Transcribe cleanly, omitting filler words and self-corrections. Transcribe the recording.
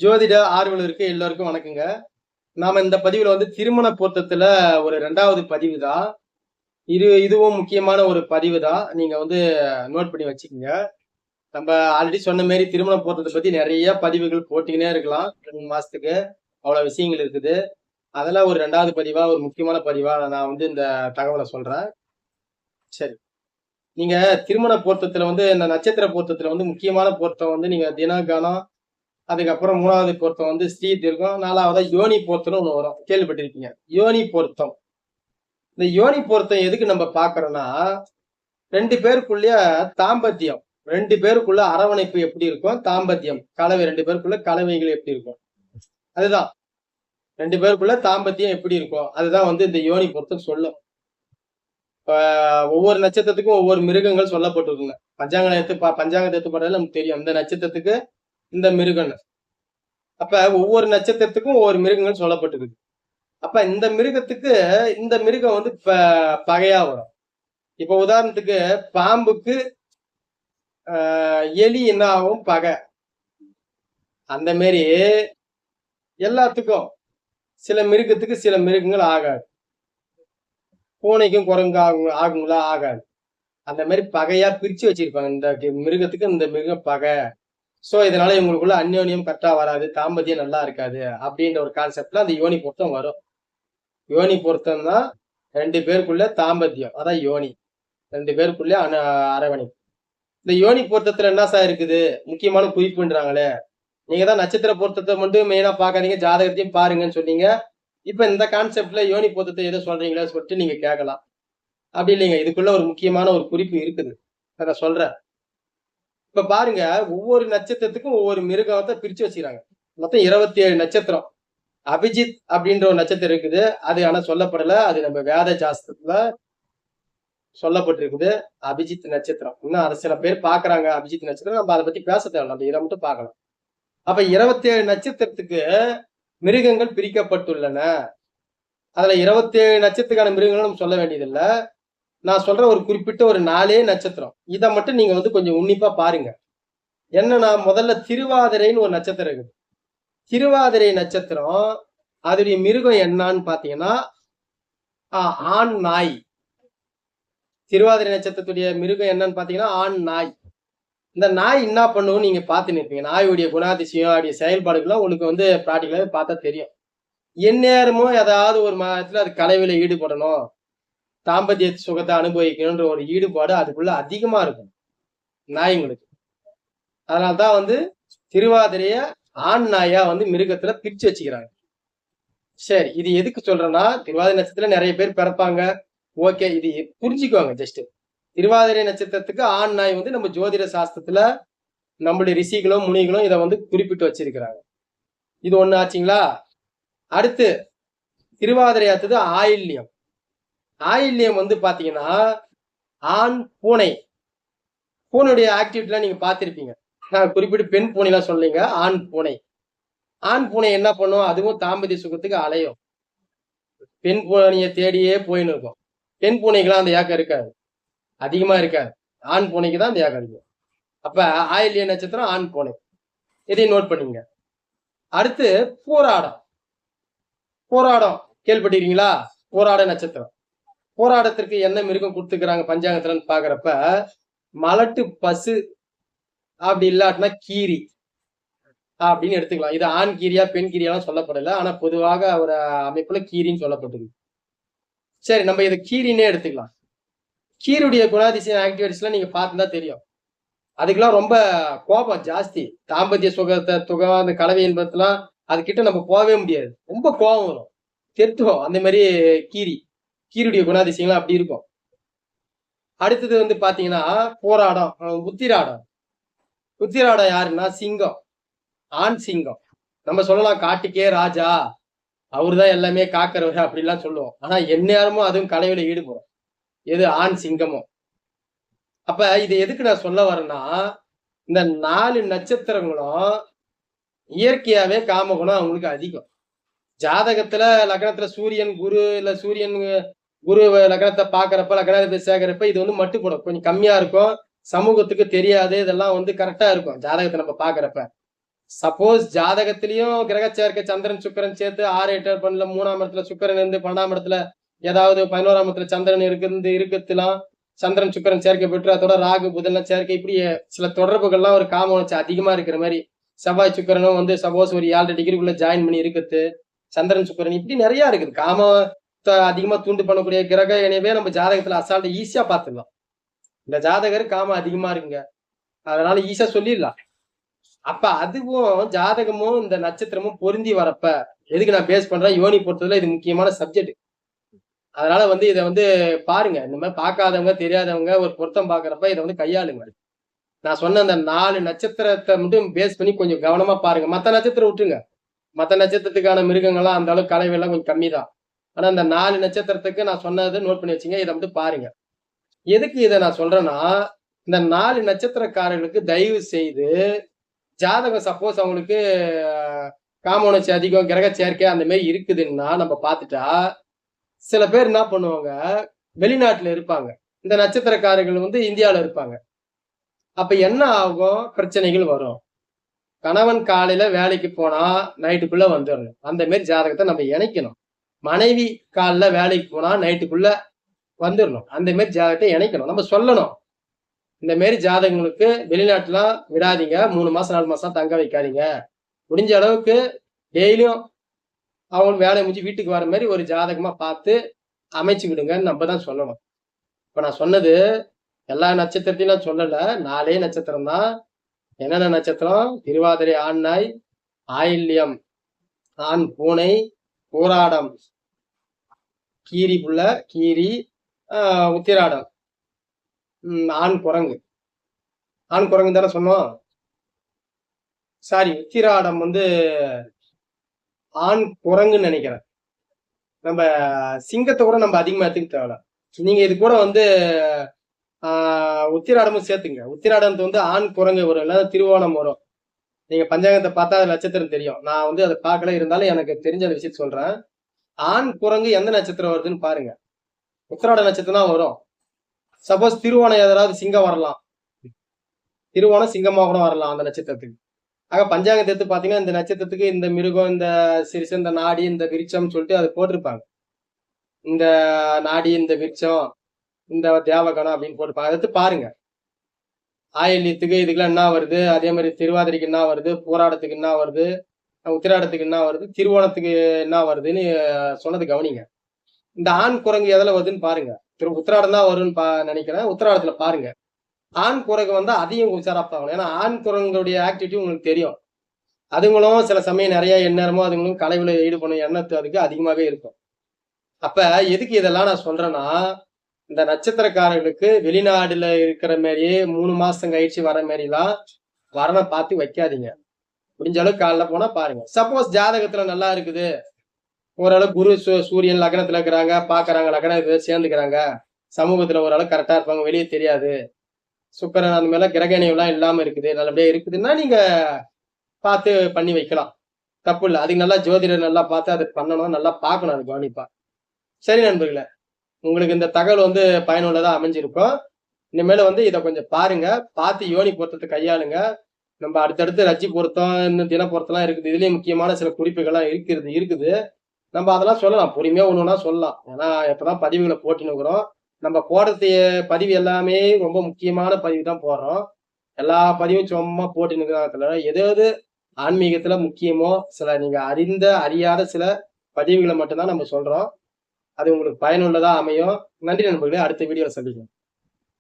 ஜோதிட ஆர்வலருக்கு எல்லோருக்கும் வணக்கங்க. நாம இந்த பதிவுல திருமண பொருத்தத்துல ஒரு 2வது பதிவு தான். இதுவும் முக்கியமான ஒரு பதிவு தான். நீங்க நோட் பண்ணி வச்சுக்கங்க. நம்ம ஆல்ரெடி சொன்ன மாரி திருமண பொருத்தத்த பத்தி நெறைய பதிவுகள் போட்டுக்கினே இருக்கலாம். 2 மாசத்துக்கு. அவ்வளவு விஷயங்கள் இருக்குது. அதெல்லாம் ஒரு 2வது பதிவா, ஒரு முக்கியமான பதிவா நான் இந்த தகவல சொல்றேன். சரி. நீங்க திருமண பொருத்தத்துல இந்த நட்சத்திர பொருத்தத்துல முக்கியமான பொருத்தம் நீங்க தினம், கணம் அதுக்கப்புறம் 3வது பொருத்தம் ஸ்ரீ தீர்க்கம். 4வதா யோனி பொருத்தம்னு ஒண்ணு வரும். கேள்விப்பட்டிருப்பீங்க. யோனி பொருத்தம். இந்த யோனி பொருத்தம் எதுக்கு நம்ம பார்க்கிறோம்னா, 2 பேருக்குள்ளயே தாம்பத்தியம். 2 பேருக்குள்ள அரவணைப்பு எப்படி இருக்கும்? தாம்பத்தியம். கலவை 2 பேருக்குள்ள கலவைகள் எப்படி இருக்கும்? அதுதான். 2 பேருக்குள்ள தாம்பத்தியம் எப்படி இருக்கும்? அதுதான் இந்த யோனி பொருத்தம் சொல்லும். இப்ப ஒவ்வொரு நட்சத்திரத்துக்கும் ஒவ்வொரு மிருகங்கள் சொல்லப்பட்டிருக்குங்க. பஞ்சாங்கத்த எடுத்து பார்த்தாலே நமக்கு தெரியும். இந்த நட்சத்திரத்துக்கு இந்த மிருகம்ன்னு. அப்ப ஒவ்வொரு நட்சத்திரத்துக்கும் ஒவ்வொரு மிருகங்கள் சொல்லப்பட்டிருக்கு. அப்ப இந்த மிருகத்துக்கு இந்த மிருகம் பகையா வரும். இப்ப உதாரணத்துக்கு பாம்புக்கு எலி என்ன ஆகும்? பகை. அந்த மாரி எல்லாத்துக்கும் சில மிருகத்துக்கு சில மிருகங்கள் ஆகாது. பூனைக்கும் குரங்கு ஆகுங்களா? ஆகாது. அந்த மாதிரி பகையா பிரிச்சு வச்சிருப்பாங்க. இந்த மிருகத்துக்கு இந்த மிருகம் பகை. சோ இதனால இவங்களுக்குள்ள அந்யோன்யம் கரெக்டா வராது, தாம்பத்தியம் நல்லா இருக்காது அப்படின்ற ஒரு கான்செப்ட்ல அந்த யோனி பொருத்தம் வரும். யோனி பொருத்தம்னா 2 பேருக்குள்ள தாம்பத்தியம், அதான் யோனி. 2 பேருக்குள்ள அரவணைப்பு. இந்த யோனி பொருத்தத்துல என்ன சார் இருக்குது? முக்கியமான குறிப்புன்றாங்களே. நீங்க தான் நட்சத்திர பொருத்தத்தை மட்டும் மெயினா பார்க்காதீங்க, ஜாதகத்தையும் பாருங்கன்னு சொன்னீங்க. இப்ப இந்த கான்செப்ட்ல யோனி பொருத்தத்தை எதோ சொல்றீங்களா சொல்லிட்டு நீங்க கேட்கலாம். அப்படி இல்லைங்க. இதுக்குள்ள ஒரு முக்கியமான ஒரு குறிப்பு இருக்குது. அத சொல்றேன். இப்ப பாருங்க, ஒவ்வொரு நட்சத்திரத்துக்கும் ஒவ்வொரு மிருகத்த பிரிச்சு வச்சுக்கிறாங்க. மொத்தம் 27 நட்சத்திரம். அபிஜித் அப்படின்ற ஒரு நட்சத்திரம் இருக்குது. அது ஆனா சொல்லப்படல. அது நம்ம வேத சாஸ்திரத்துல சொல்லப்பட்டிருக்குது. அபிஜித் நட்சத்திரம். இன்னும் அது சில பேர் பார்க்குறாங்க அபிஜித் நட்சத்திரம். நம்ம அத பத்தி பேச தேவையில்ல. நம்ம இத மட்டும் பார்க்கலாம். அப்ப 27 நட்சத்திரத்துக்கு மிருகங்கள் பிரிக்கப்பட்டுள்ளன. அதுல 27 நட்சத்திரத்துக்கான மிருகங்களும் நம்ம சொல்ல வேண்டியதில்ல. நான் சொல்ற ஒரு குறிப்பிட்ட ஒரு 4 நட்சத்திரம். இத மட்டும் நீங்க கொஞ்சம் உன்னிப்பா பாருங்க. என்னன்னா முதல்ல திருவாதிரைன்னு ஒரு நட்சத்திரம் இருக்குது. திருவாதிரை நட்சத்திரம் அதோடைய மிருகம் என்னன்னு பாத்தீங்கன்னா ஆண் நாய். திருவாதிரை நட்சத்திரத்துடைய மிருகம் என்னன்னு பாத்தீங்கன்னா ஆண் நாய். இந்த நாய் என்ன பண்ணும் நீங்க பார்த்துன்னு இருப்பீங்க. நாயுடைய குணாதிசயம் அதோடைய செயல்பாடுகள்லாம் உங்களுக்கு பிராக்டிகலாவே பார்த்தா தெரியும். எந்நேரமும் ஏதாவது ஒரு மாதத்துல அது கலவில ஈடுபடணும், தாம்பத்திய சுகத்தை அனுபவிக்கணும்ன்ற ஒரு ஈடுபாடு அதுக்குள்ள அதிகமா இருக்கும் நாய்ங்களுக்கு. அதனால்தான் திருவாதிரைய ஆண் நாயா மிருகத்துல பிரிச்சு வச்சுக்கிறாங்க. சரி, இது எதுக்கு சொல்றேன்னா, திருவாதிரை நட்சத்திரத்துல நிறைய பேர் பிறப்பாங்க. ஓகே, இது புரிஞ்சுக்கோங்க ஜஸ்ட். திருவாதிரை நட்சத்திரத்துக்கு ஆண் நாய் நம்ம ஜோதிட சாஸ்திரத்துல நம்மளுடைய ரிஷிகளும் முனிகளும் இதை குறிப்பிட்டு வச்சிருக்கிறாங்க. இது ஒண்ணு ஆச்சுங்களா? அடுத்து திருவாதிரை அடுத்தது ஆயில்யம். ஆயில்யம் பாத்தீங்கன்னா ஆண் பூனை. பூனையுடைய ஆக்டிவிட்டிலாம் நீங்க பார்த்திருப்பீங்க. நான் குறிப்பிட்டு பெண் பூனை எல்லாம் சொல்லிங்க, ஆண் பூனை. ஆண் பூனை என்ன பண்ணும்? அதுவும் தாம்பத்திய சுகத்துக்கு அலையும். பெண் பூனையை தேடியே போயின்னு இருக்கும். பெண் பூனைக்கெல்லாம் அந்த ஏக்கம் இருக்காது, அதிகமா இருக்காது. ஆண் பூனைக்கு தான் அந்த ஏக்கம் இருக்கும். அப்ப ஆயில்ய நட்சத்திரம் ஆண் பூனை. இதையும் நோட் பண்ணுங்க. அடுத்து போராடம். போராடம் கேள்விப்பட்டிருக்கீங்களா? போராட நட்சத்திரம். போராடத்திற்கு என்ன மிருகம் கொடுத்துக்கிறாங்க பஞ்சாங்கத்துல பாக்குறப்ப மலட்டு பசு, அப்படி இல்லாட்டினா கீரி அப்படின்னு எடுத்துக்கலாம். இது ஆண் கீரியா பெண் கீரியாலாம் சொல்லப்படல. ஆனா பொதுவாக ஒரு அமைப்புல கீரின்னு சொல்லப்பட்டிருக்கு. சரி, நம்ம இதை கீரின்னே எடுத்துக்கலாம். கீருடைய குணாதிசயம் ஆக்டிவிட்டிஸ்லாம் நீங்க பார்த்துதான் தெரியும். அதுக்கெல்லாம் ரொம்ப கோபம் ஜாஸ்தி. தாம்பத்திய சுகம் அந்த கலவை என்பதெல்லாம் அது கிட்ட நம்ம போகவே முடியாது. ரொம்ப கோபம் வரும், தெத்துவோம். அந்த மாதிரி கீருடைய குணாதிசயங்கள்லாம் அப்படி இருக்கும். அடுத்தது பாத்தீங்கன்னா போராடம், உத்திராடம். உத்திராடம் யாருன்னா சிங்கம், ஆண் சிங்கம். நம்ம சொல்லலாம் காட்டுக்கே ராஜா, அவருதான் எல்லாமே காக்கிறவர் அப்படிலாம் சொல்லுவோம். ஆனா எந்நேரமும் அதுவும் கலவையில ஈடுபடும். எது? ஆண் சிங்கமும். அப்ப இது எதுக்கு நான் சொல்ல வரேன்னா, இந்த 4 நட்சத்திரங்களும் இயற்கையாவே காமகுணம் அவங்களுக்கு அதிகம். ஜாதகத்துல லக்னத்துல சூரியன் குரு, இல்ல சூரியன் குரு லக்னத்தை பாக்குறப்ப, லக்னாதிபதி சேர்க்கிறப்ப இது மட்டுப்படும், கொஞ்சம் கம்மியா இருக்கும். சமூகத்துக்கு தெரியாது. இதெல்லாம் கரெக்டா இருக்கும் ஜாதகத்தை நம்ம பாக்குறப்ப. சப்போஸ் ஜாதகத்திலயும் கிரக சேர்க்கை சந்திரன் சுக்கிரன் சேர்த்து 6 8 பண்ணல 3ஆம் இடத்துல சுக்கிரன் இருந்து 12ஆம் இடத்துல ஏதாவது 11ஆம் இடத்துல சந்திரன் இருக்கலாம். சந்திரன் சுக்கிரன் சேர்க்கை பெற்று அதோட ராகு புதன்லாம் சேர்க்கை இப்படி சில தொடர்புகள்லாம் ஒரு காம உணர்ச்சி அதிகமா இருக்கிற மாதிரி செவ்வாய் சுக்கிரனும் வந்து சப்போஸ் ஒரு 7 டிகிரிக்குள்ள ஜாயின் பண்ணி இருக்குது. சந்திரன் சுக்கிரன் இப்படி நிறைய இருக்குது. காமத்தை அதிகமா தூண்டு பண்ணக்கூடிய கிரக இணைவே நம்ம ஜாதகத்துல அசால்ட் ஈஸியா பார்த்துடலாம். இந்த ஜாதகர் காமம் அதிகமா இருக்குங்க, அதனால ஈஸியா சொல்லிடலாம். அப்ப அதுவும் ஜாதகமும் இந்த நட்சத்திரமும் பொருந்தி வரப்ப எதுக்கு நான் பேஸ் பண்றேன், யோனி பொறுத்ததுல இது முக்கியமான சப்ஜெக்ட். அதனால வந்து இதை வந்து பாருங்க, இந்த மாதிரி பார்க்காதவங்க தெரியாதவங்க ஒரு பொருத்தம் பாக்குறப்ப இதை வந்து கையாளுங்க. நான் சொன்ன அந்த 4 நட்சத்திரத்தை மட்டும் பேஸ் பண்ணி கொஞ்சம் கவனமா பாருங்க. மத்த நட்சத்திரம் விட்டுருங்க, மத்த நட்சத்திரத்துக்கான மிருகங்கள்லாம் அந்த அளவுக்கு கலவையெல்லாம் கொஞ்சம் கம்மி தான். ஆனா இந்த 4 நட்சத்திரத்துக்கு நான் சொன்னதை நோட் பண்ணி வச்சுங்க. இதை மட்டும் பாருங்க. எதுக்கு இதை நான் சொல்றேன்னா, இந்த 4 நட்சத்திரக்காரர்களுக்கு தயவு செய்து ஜாதகம் சப்போஸ் அவங்களுக்கு காம உணர்ச்சி அதிகம், கிரக சேர்க்கை அந்த மாதிரி இருக்குதுன்னா நம்ம பார்த்துட்டா, சில பேர் என்ன பண்ணுவாங்க, வெளிநாட்டுல இருப்பாங்க, இந்த நட்சத்திரக்காரர்கள் வந்து இந்தியாவில இருப்பாங்க. அப்ப என்ன ஆகும், பிரச்சனைகள் வரும். கணவன் காலையில வேலைக்கு போனா நைட்டுக்குள்ள வந்துடணும். அந்த மாதிரி ஜாதகத்தை நம்ம இணைக்கணும். மனைவி காலைல வேலைக்கு போனா நைட்டுக்குள்ள வந்துடணும். அந்த மாதிரி ஜாதகத்தை இணைக்கணும். நம்ம சொல்லணும், இந்த மாதிரி ஜாதகங்களுக்கு வெளிநாட்டுலாம் விடாதீங்க, 3 மாசம் 4 மாசம் தங்க வைக்காதீங்க. முடிஞ்ச அளவுக்கு டெய்லியும் அவங்க வேலையை முடிஞ்சு வீட்டுக்கு வர மாதிரி ஒரு ஜாதகமா பார்த்து அமைச்சு விடுங்கன்னு நம்ம தான் சொல்லணும். இப்ப நான் சொன்னது எல்லா நட்சத்திரத்தையும் நான் சொல்லல, 4 நட்சத்திரம் தான். என்னென்ன நட்சத்திரம், திருவாதிரை ஆண் நாய், ஆயில்யம் ஆண் பூனை, போராடம் கீரி புள்ள கீரி, உத்திராடம் ஆண் குரங்கு. ஆண் குரங்கு தானே சொன்னோம். சாரி, உத்திராடம் வந்து ஆண் குரங்குன்னு நினைக்கிறேன். நம்ம சிங்கத்தை கூட நம்ம அதிகமா எடுத்துக்க தேவையில்ல. நீங்க இது கூட வந்து உத்திராடமும் சேர்த்துங்க. உத்திராடத்தை வந்து ஆண் குரங்கு வரும், இல்லைன்னா திருவோணம் வரும். நீங்க பஞ்சாங்கத்தை பார்த்தா அது நட்சத்திரம் தெரியும். நான் வந்து அதை பார்க்கல, இருந்தாலும் எனக்கு தெரிஞ்ச விஷயத்த சொல்றேன். ஆண் குரங்கு எந்த நட்சத்திரம் வருதுன்னு பாருங்க. உத்திராட நட்சத்திரம் தான் வரும். சப்போஸ் திருவோணம் ஏதாவது சிங்கம் வரலாம், திருவோணம் சிங்கமா கூட வரலாம் அந்த நட்சத்திரத்துக்கு. ஆக பஞ்சாங்கத்தை எடுத்து பாத்தீங்கன்னா இந்த நட்சத்திரத்துக்கு இந்த மிருகம், இந்த சிறுசு, இந்த நாடி, இந்த விருட்சம்னு சொல்லிட்டு அது போட்டிருப்பாங்க. இந்த நாடி, இந்த விருட்சம், இந்த தேவகணம் அப்படின்னு போட்டிருப்பாங்க. அதை எடுத்து பாருங்க. ஆயில்யத்துக்கு இதுக்கெல்லாம் என்ன வருது, அதே மாதிரி திருவாதிரைக்கு என்ன வருது, போராடத்துக்கு என்ன வருது, உத்திராடத்துக்கு என்ன வருது, திருவோணத்துக்கு என்ன வருதுன்னு சொன்னது கவனிங்க. இந்த ஆண் குரங்கு எதில் வருதுன்னு பாருங்க. உத்திராடம் தான் வரும்னு நினைக்கிறேன். உத்திராடத்துல பாருங்க. ஆண் குரங்கு வந்தா அதையும் உச்சாராப்பாங்க. ஏன்னா ஆண் குரங்குடைய ஆக்டிவிட்டி உங்களுக்கு தெரியும். அதுங்களும் சில சமயம் நிறைய எந்நேரமோ அதுங்களும் கலைவுல ஈடுபடும் எண்ணத்து அதுக்கு அதிகமாவே இருக்கும். அப்ப எதுக்கு இதெல்லாம் நான் சொல்றேன்னா, இந்த நட்சத்திரக்காரர்களுக்கு வெளிநாடுல இருக்கிற மாதிரியே 3 மாசம் கழிச்சு வர மாதிரிலாம் வரனை பார்த்து வைக்காதீங்க. முடிஞ்ச அளவுக்கு காலைல போனா பாருங்க. சப்போஸ் ஜாதகத்துல நல்லா இருக்குது, ஓரளவு குரு சூரியன் லக்னத்துல இருக்கிறாங்க, பாக்குறாங்க, லக்னம் சேர்ந்துக்கிறாங்க, சமூகத்துல ஓரளவு கரெக்டா இருப்பாங்க, வெளியே தெரியாது, சுக்கரன் அந்த மேல கிரக இணைவுலாம் இல்லாம இருக்குது, நல்லபடியா இருக்குதுன்னா நீங்க பார்த்து பண்ணி வைக்கலாம், தப்பு இல்லை. அதுக்கு நல்லா ஜோதிடர் நல்லா பார்த்து அதை பண்ணணும், நல்லா பார்க்கணும், அது கவனிப்பா. சரி நண்பர்களே, உங்களுக்கு இந்த தகவல் வந்து பயனுள்ளதா அமைஞ்சிருக்கும். இனிமேல வந்து இதை கொஞ்சம் பாருங்க, பார்த்து யோனி பொருத்தத்தை கையாளுங்க. நம்ம அடுத்தடுத்து ரஜி பொருத்தம், இன்னும் தின பொருத்தம்லாம் இருக்குது. இதுலயும் முக்கியமான சில குறிப்புகள்லாம் இருக்குது. நம்ம அதெல்லாம் சொல்லலாம், பொறுமையா ஒண்ணுன்னா சொல்லலாம். ஏன்னா எப்பதான் பதிவுகளை போட்டுனுக்குறோம். நம்ம போடுறது பதிவு எல்லாமே ரொம்ப முக்கியமான பதிவு தான் போடுறோம். எல்லா பதிவும் சும்மா போட்டுனுக்குறதுல எது ஆன்மீகத்துல முக்கியமோ சில நீங்க அறியாத சில பதிவுகளை மட்டும்தான் நம்ம சொல்றோம். அது உங்களுக்கு பயனுள்ளதா அமையும். நன்றி நண்பர்களே, அடுத்த வீடியோல சந்திக்கலாம்.